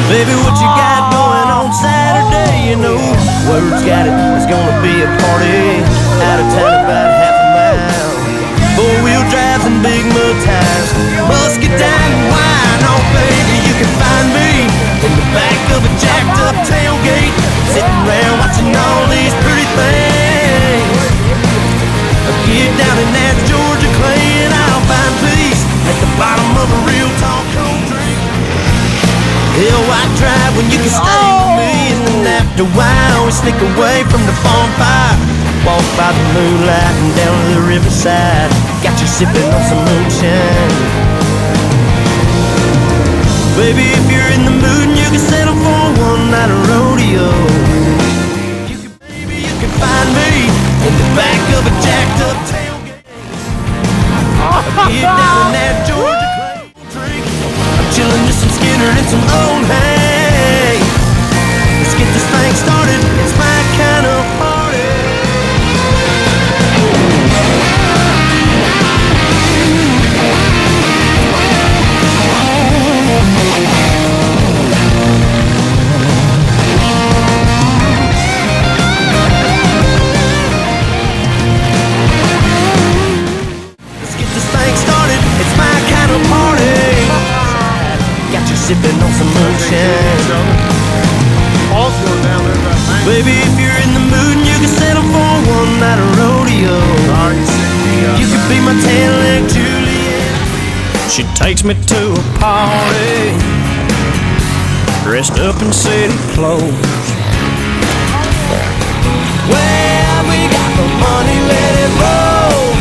Baby, what you got going on Saturday? You know, word's got it, there's gonna be a party out of town about half a mile. Four-wheel drives and big mud tires, musket down and wine. Oh baby, you can find me in the back of a jacked up tailgate, sitting around watching all these pretty things. Get down in that Georgia clay and I'll find peace at the bottom of a real tall cold drink. Hell, White Drive when you can stay with me. And then after a while we sneak away from the farm fire, walk by the moonlight and down to the riverside. Got you sipping on some moonshine. Baby, if you're in the mood and you can settle for one night of rodeo, baby, you can find me in the back of a jacked up tailgate. Get down in that Georgia clay drink. I'm chilling with some Skinner and some old hay. Let's get this thing started, it's my kind of party. Sipping on some moonshine. Baby, if you're in the mood and you can settle for one night of rodeo, you could be my tan-leg Juliet. She takes me to a party, dressed up in city clothes. Well, we got the money, let it roll.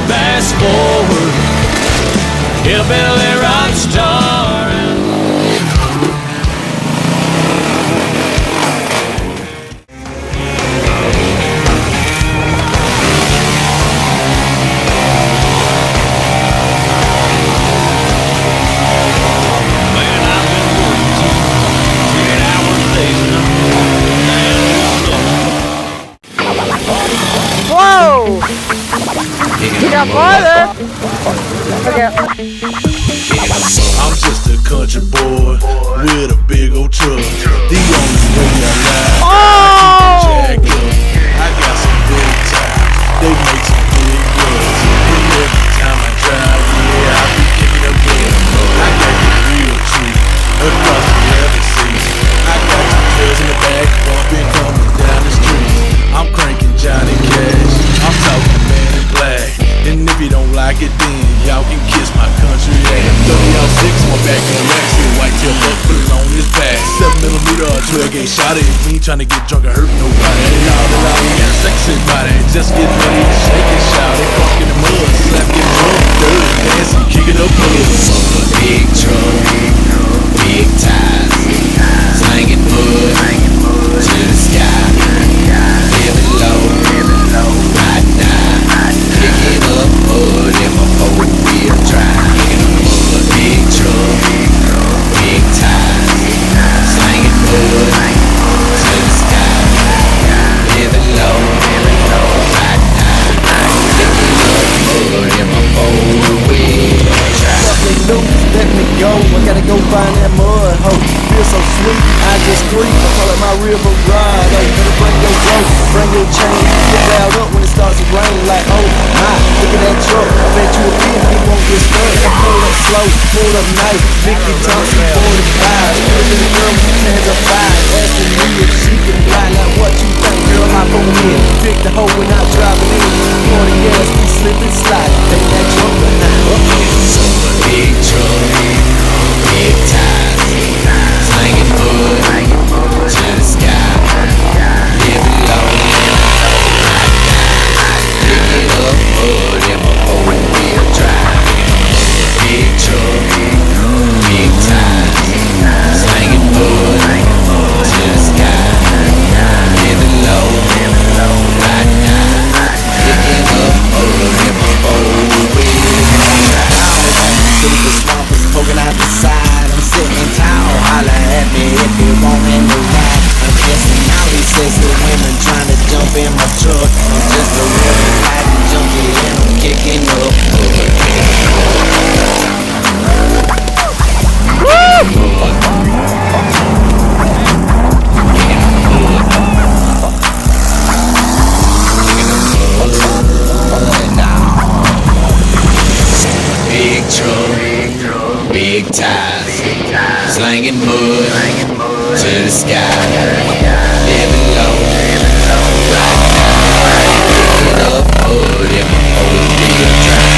Fast forward, hillbilly rock star. Whoa! You got farther! Okay. I'm just a country boy with a big old truck. The only way I lie, I can jack up. I got some big tires, they make some big runs. And every time I drive, yeah, I be kicking up gas. I got the real treat across the leather seat. I got two girls in the back bumping coming down the street. I'm cranking Johnny Cash, I'm talking Man in Black. And if you don't like it, then y'all can kiss my country ass. 30-06, my back on wax, see a white tail buck, put it on his back. 7mm or 12-gauge shot it. We ain't tryna get drunk or hurt nobody. And all that out, we got a sexy body. Just get ready to shake and shout. They funk in the mud, slap, get drunk, dirty, dancing, kick it up, mud. Big truck, big tires, slanging mud to the sky. Living low, right now, kicking up mud in my four-wheel drive. Big truck, big tires, slanging mud to the sky. Living low, right now, kicking up mud in my four-wheel drive. Let me go, I gotta go find that mud hoe. Feels so sweet, I just creep. I call it my river ride. Hey, better bring your rope, bring your chain. Get loud up when it starts to rain. Like, oh my, look at that truck. I bet you a kid, he won't get stuck. I pull up slow, pull up nice. Mickey Thompson, 45. Still in the girl with her hands up high. Asking me if she can fly. Like, what you think, girl? Hop on in. Pick the hoe when I'm driving in. Pour the gas, we slip and slide. Take that truck behind. Big truck, big tires, slanging mud to the sky. Living low, picking up mud in my four-wheel drive. Big truck, big tires, slanging mud to the sky. Living low, right now, picking up mud in my four-wheel drive. The swamp is poking out the side. I'm sitting tall, holla at me if you want me to ride. I'm guessing all these sexy women trying to jump in my truck. I'm just a real riding junkie and I'm kicking up. Woo! slanging mud to the sky. Living low, right now. Picking up mud in my four-wheel drive.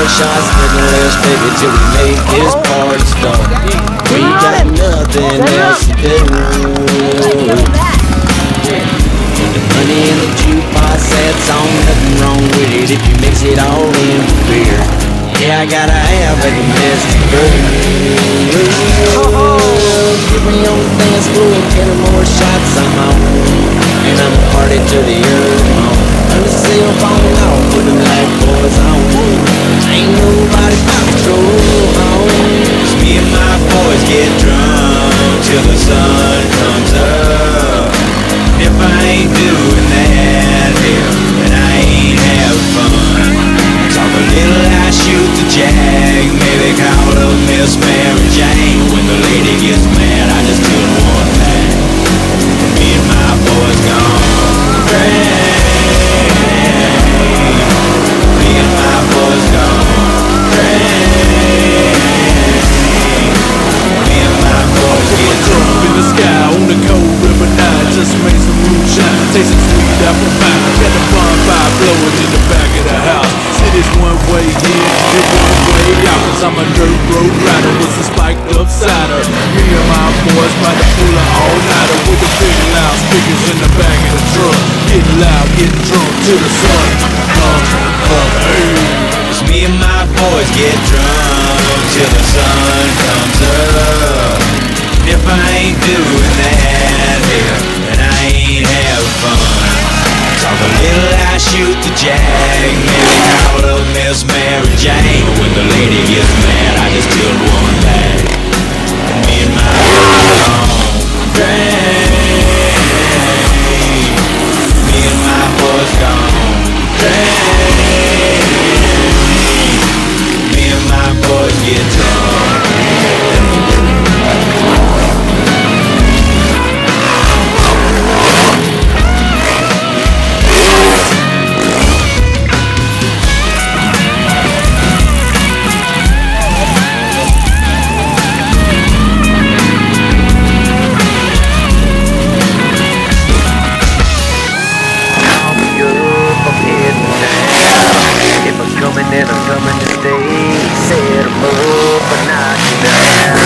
Shots, nothing less, baby, till we make this party start. We got nothing else to do. The money in the jukebox sets on, nothing wrong with it if you mix it all in with beer. Yeah, I gotta have a domestic brew. Get me on the dance floor, 10 more shots, I'm on. And I'm a party to the early morning. Turn the cell phone off, put them light boys on. Ain't nobody about to go home. Cause me and my boys get drunk till the sun comes up. If I ain't doing that, then I ain't having fun. Talk a little, I shoot the jag. Maybe call up Miss Mary Jane. When the lady gets mad, I just do one thing. Me and my boys gone crazy. Me and my boys gone crazy. Me and my boys get drunk in the sky on the cold river night. Just made some moonshine, tasting sweet apple pie. Got the bonfire blowing in the back of the house. City's one way in and one way out. Cause I'm a dirt road rider with some spiked up cider. Me and my boys by the pull of all-nighter with the big loud speakers in the back of the truck. Getting loud, getting drunk till the sun hey. Cause me and my boys get drunk till the sun comes up. If I ain't doing that, then I ain't having fun. Talk a little, I shoot the jag. Maybe call up Miss Mary Jane. But when the lady gets mad, I just do one thing. And me and my boys gone crazy. Me and my boys gone crazy. Me and my boys get drunk. And I'm coming to stay. Set 'em up, but not you down.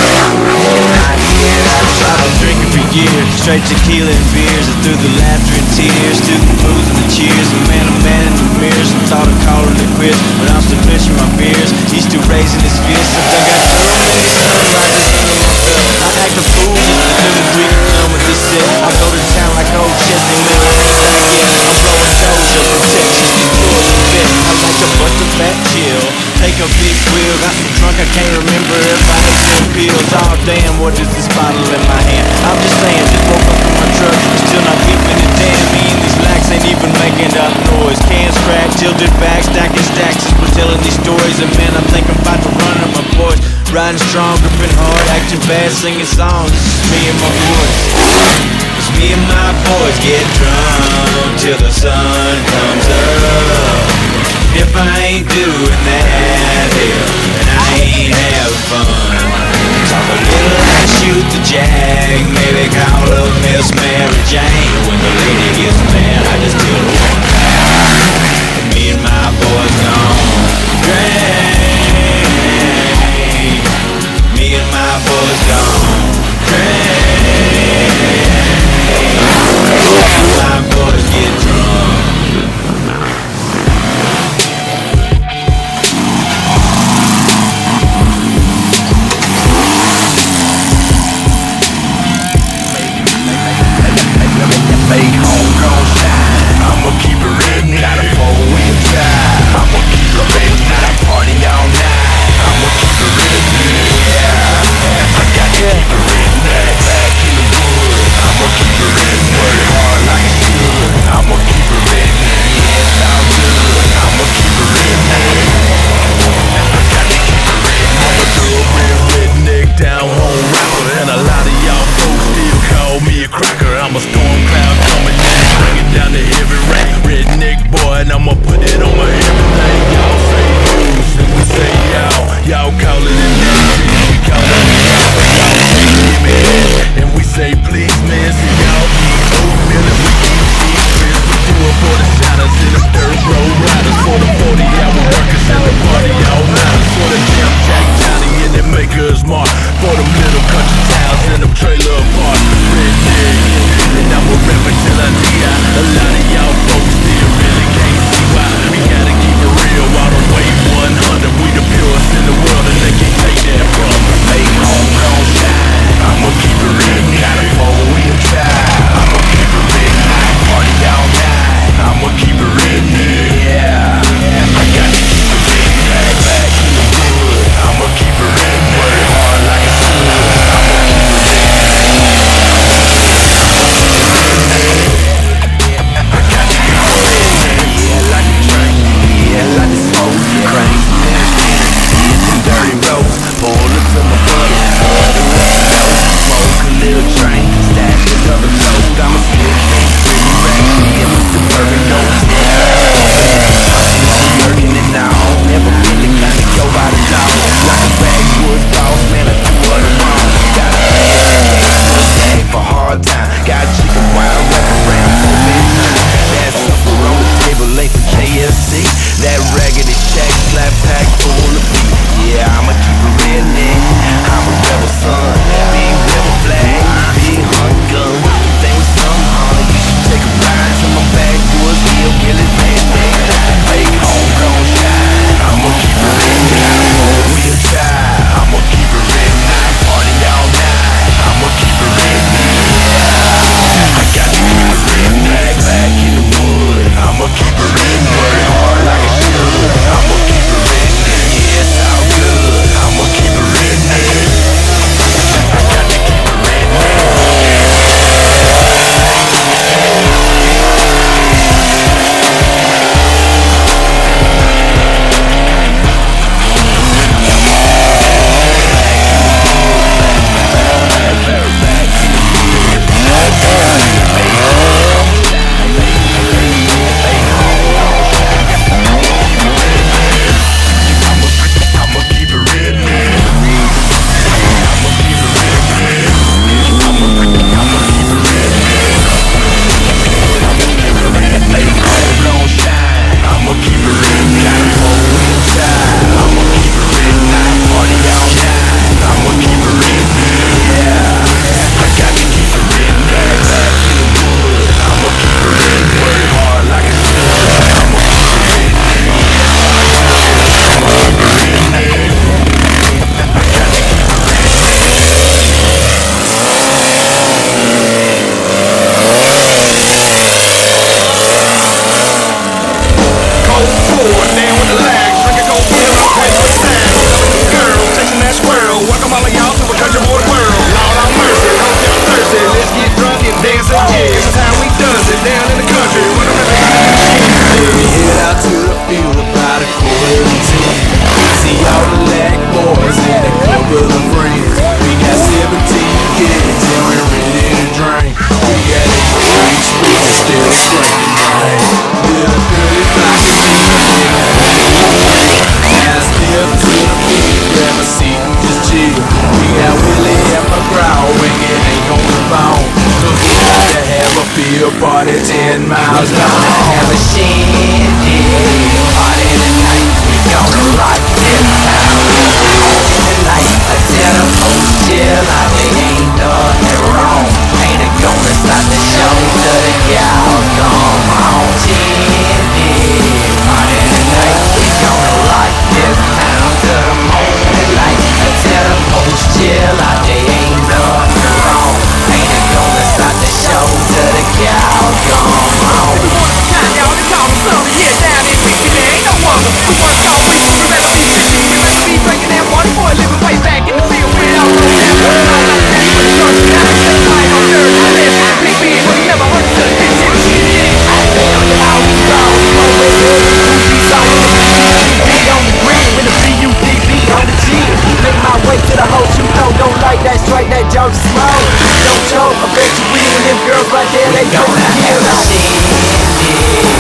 I've been drinking for years, straight tequila and beers. And through the laughter and tears, through the booze and the cheers. A man in the mirrors and thought of calling it quits. But I'm still clenching my fears. He's still raising his fists. I think I got so many sunrises under my belt. I act a fool just to do the week done with this set. I go to town like old Chesney Miller. I'm blowing doja, protection, Georgia fit. I like to bust a fat chill, take a big wheel. Got so drunk I can't remember if I ate some pills. Oh damn, what is this bottle in my hand? I'm just saying, just woke up in my truck, still not giving a damn. Me and these lax ain't even making up noise. Cans cracked, tilted back, stacking stacks as we're telling these stories. And man, I think I'm about to run out my voice. Riding strong, gripping hard, acting bad, singing songs. This is me and my boys. Cause me and my boys get drunk till the sun comes up. If I ain't doing that, then I ain't having fun. Talk a little, I shoot the jag. Maybe call up Miss Mary Jane. When the lady gets mad, I just do the one thing. Me and my boys gone crazy. Me and my boys gone crazy. Me and my boys get drunk. 10 miles gonna have a shindig. Party tonight, we gonna rock this town. Tonight, I tell the folks chill out, they ain't nothing wrong. Ain't it gonna stop the show till the cows come home? Shindig, party tonight, we gonna rock this town till the morning light. I tell the folks chill out, they ain't nothing wrong. Ain't it gonna stop the show till the cows come home? Time y'all to call me son, yeah, down in Michigan, there ain't no wonder. The one called preaching, remember me sitting, remember me drinking that water boy, living way back in the field without no damn water. Not like that, but the sun now they say lying on dirt. I live in a big bed, but he never heard of the bitch in the shit. I feel the house grown, always good. Who's solid, B on the green with a B-U-D-B on the G. Make my way to the house, you know, don't like that straight, that junk smoke. Don't choke, I bet you we and them girls right there, they gonna have a shindig.